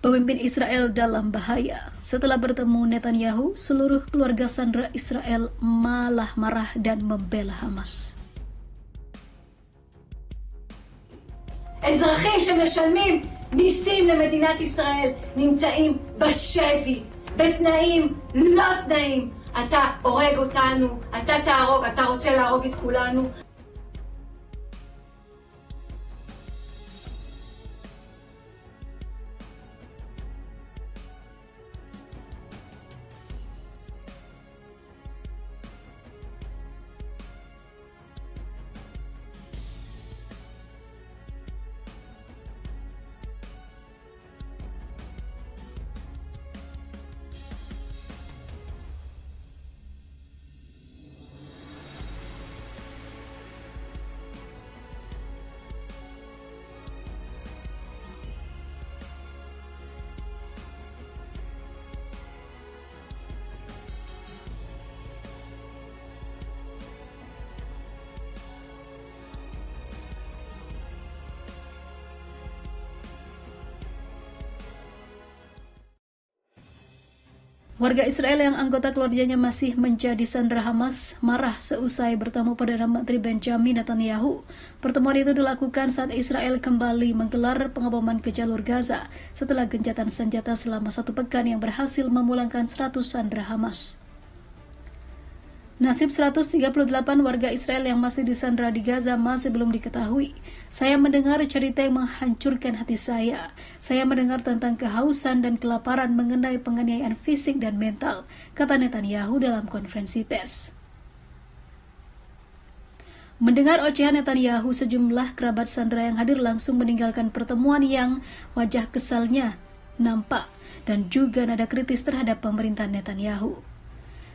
Pemimpin Israel dalam bahaya. Setelah bertemu Netanyahu, seluruh keluarga sandera Israel malah marah dan membela Hamas. אזרחים שמשלמים מיסים למדינת ישראל נמצאים בשבי, בתנאים לא תנאים. אתה הורג אותנו, אתה תהרוג, אתה רוצה להרוג את כולנו. Warga Israel yang anggota keluarganya masih menjadi sandera Hamas marah seusai bertemu Perdana Menteri Benjamin Netanyahu. Pertemuan itu dilakukan saat Israel kembali menggelar pengeboman ke jalur Gaza setelah gencatan senjata selama 1 pekan yang berhasil memulangkan 100 sandera Hamas. Nasib 138 warga Israel yang masih disandera di Gaza masih belum diketahui. Saya mendengar cerita yang menghancurkan hati saya. Saya mendengar tentang kehausan dan kelaparan mengenai penganiayaan fisik dan mental, kata Netanyahu dalam konferensi pers. Mendengar ocehan Netanyahu, sejumlah kerabat sandera yang hadir langsung meninggalkan pertemuan yang wajah kesalnya nampak dan juga nada kritis terhadap pemerintahan Netanyahu.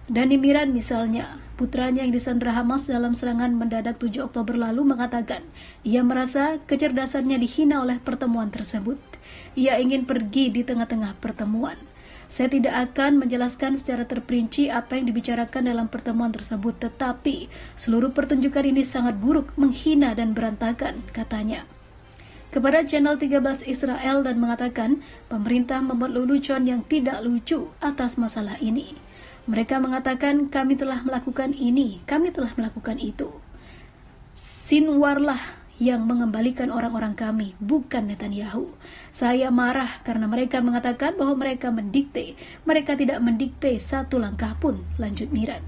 Dani Miran misalnya, putranya yang disandera Hamas dalam serangan mendadak 7 Oktober lalu mengatakan, ia merasa kecerdasannya dihina oleh pertemuan tersebut. Ia ingin pergi di tengah-tengah pertemuan. Saya tidak akan menjelaskan secara terperinci apa yang dibicarakan dalam pertemuan tersebut, tetapi seluruh pertunjukan ini sangat buruk, menghina dan berantakan, katanya kepada Channel 13 Israel dan mengatakan pemerintah membuat lelucon yang tidak lucu atas masalah ini. Mereka mengatakan kami telah melakukan ini, kami telah melakukan itu. Sinwarlah yang mengembalikan orang-orang kami, bukan Netanyahu. Saya marah karena mereka mengatakan bahwa mereka mendikte. Mereka tidak mendikte satu langkah pun, lanjut Miran.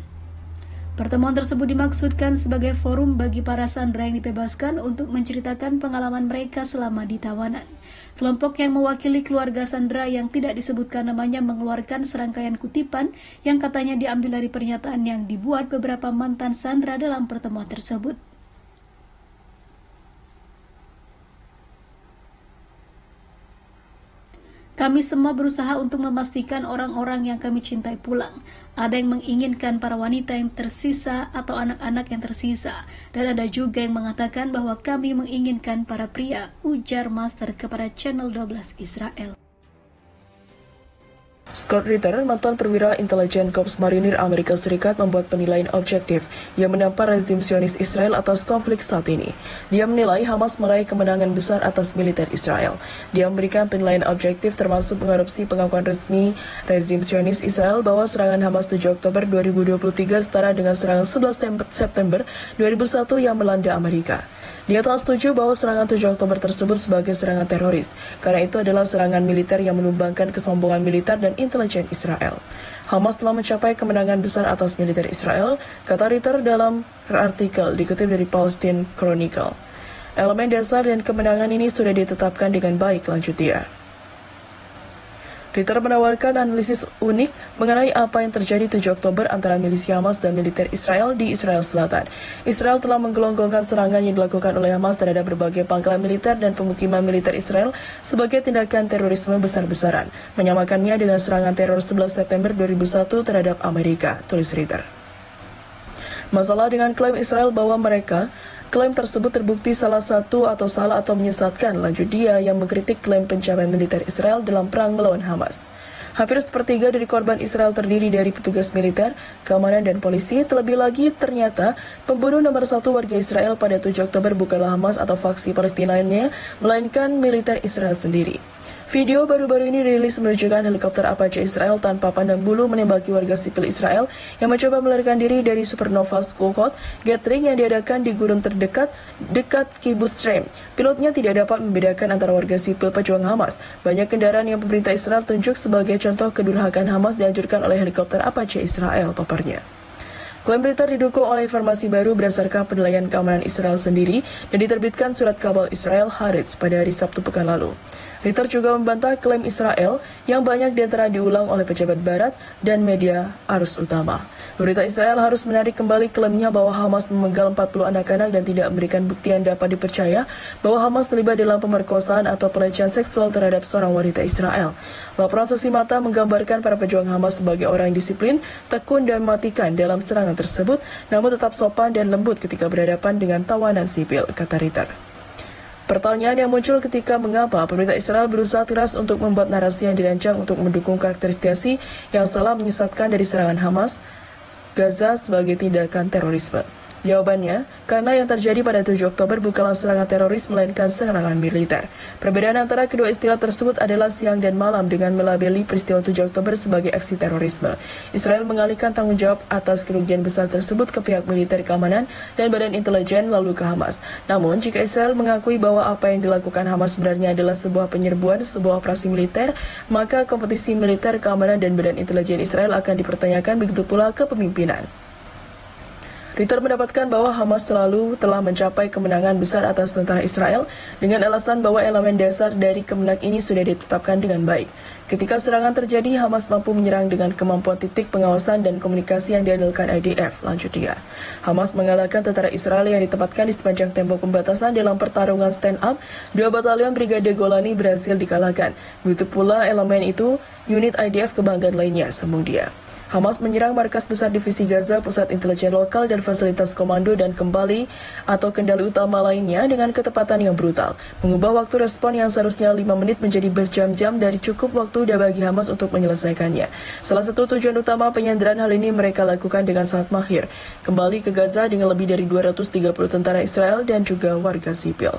Pertemuan tersebut dimaksudkan sebagai forum bagi para sandera yang dibebaskan untuk menceritakan pengalaman mereka selama di tawanan. Kelompok yang mewakili keluarga sandera yang tidak disebutkan namanya mengeluarkan serangkaian kutipan yang katanya diambil dari pernyataan yang dibuat beberapa mantan sandera dalam pertemuan tersebut. Kami semua berusaha untuk memastikan orang-orang yang kami cintai pulang. Ada yang menginginkan para wanita yang tersisa atau anak-anak yang tersisa. Dan ada juga yang mengatakan bahwa kami menginginkan para pria, ujar Master kepada Channel 12 Israel. Scott Ritter, mantan perwira intelijen Korps Marinir Amerika Serikat, membuat penilaian objektif yang menampar rezim Zionis Israel atas konflik saat ini. Dia menilai Hamas meraih kemenangan besar atas militer Israel. Dia memberikan penilaian objektif termasuk mengadopsi pengakuan resmi rezim Zionis Israel bahwa serangan Hamas 7 Oktober 2023 setara dengan serangan 11 September 2001 yang melanda Amerika. Dia telah setuju bahwa serangan 7 Oktober tersebut sebagai serangan teroris, karena itu adalah serangan militer yang menumbangkan kesombongan militer dan intelijen Israel. Hamas telah mencapai kemenangan besar atas militer Israel, kata Ritter dalam artikel dikutip dari Palestine Chronicle. Elemen dasar dan kemenangan ini sudah ditetapkan dengan baik, lanjut dia. Ritter menawarkan analisis unik mengenai apa yang terjadi 7 Oktober antara milisi Hamas dan militer Israel di Israel Selatan. Israel telah menggelonggongkan serangan yang dilakukan oleh Hamas terhadap berbagai pangkalan militer dan pemukiman militer Israel sebagai tindakan terorisme besar-besaran, menyamakannya dengan serangan teror 11 September 2001 terhadap Amerika, tulis Ritter. Masalah dengan klaim Israel bahwa klaim tersebut terbukti salah atau menyesatkan, lanjut dia yang mengkritik klaim pencapaian militer Israel dalam perang melawan Hamas. Hampir sepertiga dari korban Israel terdiri dari petugas militer, keamanan, dan polisi. Terlebih lagi, ternyata pembunuh nomor 1 warga Israel pada 7 Oktober bukanlah Hamas atau faksi Palestina lainnya, melainkan militer Israel sendiri. Video baru-baru ini dirilis menunjukkan helikopter Apache Israel tanpa pandang bulu menembaki warga sipil Israel yang mencoba melarikan diri dari Supernova Sukkot gathering yang diadakan di gurun terdekat dekat Kibbutz Shrem. Pilotnya tidak dapat membedakan antara warga sipil pejuang Hamas. Banyak kendaraan yang pemerintah Israel tunjuk sebagai contoh kedurhakaan Hamas dianjurkan oleh helikopter Apache Israel, paparnya. Klaim Reuters didukung oleh informasi baru berdasarkan penilaian keamanan Israel sendiri dan diterbitkan surat kabar Israel Haaretz pada hari Sabtu pekan lalu. Reuters juga membantah klaim Israel yang banyak diantara diulang oleh pejabat barat dan media arus utama. Pemerintah Israel harus menarik kembali klaimnya bahwa Hamas memenggal 40 anak-anak dan tidak memberikan bukti yang dapat dipercaya bahwa Hamas terlibat dalam pemerkosaan atau pelecehan seksual terhadap seorang wanita Israel. Laporan saksi mata menggambarkan para pejuang Hamas sebagai orang yang disiplin, tekun dan mematikan dalam serangan tersebut, namun tetap sopan dan lembut ketika berhadapan dengan tawanan sipil, kata Reuters. Pertanyaan yang muncul ketika mengapa pemerintah Israel berusaha keras untuk membuat narasi yang dirancang untuk mendukung karakterisasi yang salah menyesatkan dari serangan Hamas Gaza sebagai tindakan terorisme. Jawabannya, karena yang terjadi pada 7 Oktober bukanlah serangan teroris melainkan serangan militer. Perbedaan antara kedua istilah tersebut adalah siang dan malam dengan melabeli peristiwa 7 Oktober sebagai aksi terorisme. Israel mengalihkan tanggung jawab atas kerugian besar tersebut ke pihak militer keamanan dan badan intelijen lalu ke Hamas. Namun, jika Israel mengakui bahwa apa yang dilakukan Hamas sebenarnya adalah sebuah penyerbuan, sebuah operasi militer, maka kompetisi militer keamanan dan badan intelijen Israel akan dipertanyakan, begitu pula kepemimpinan. Reuters mendapatkan bahwa Hamas selalu telah mencapai kemenangan besar atas tentara Israel dengan alasan bahwa elemen dasar dari kemenangan ini sudah ditetapkan dengan baik. Ketika serangan terjadi, Hamas mampu menyerang dengan kemampuan titik pengawasan dan komunikasi yang diandalkan IDF, lanjut dia. Hamas mengalahkan tentara Israel yang ditempatkan di sepanjang tembok pembatasan dalam pertarungan stand-up. 2 batalion Brigade Golani berhasil dikalahkan. Begitu pula elemen itu, unit IDF kebanggaan lainnya, sambung dia. Hamas menyerang markas besar divisi Gaza, pusat intelijen lokal dan fasilitas komando dan kendali utama lainnya dengan ketepatan yang brutal, mengubah waktu respon yang seharusnya 5 menit menjadi berjam-jam dari cukup waktu bagi Hamas untuk menyelesaikannya. Salah satu tujuan utama penyanderaan hal ini mereka lakukan dengan sangat mahir, kembali ke Gaza dengan lebih dari 230 tentara Israel dan juga warga sipil.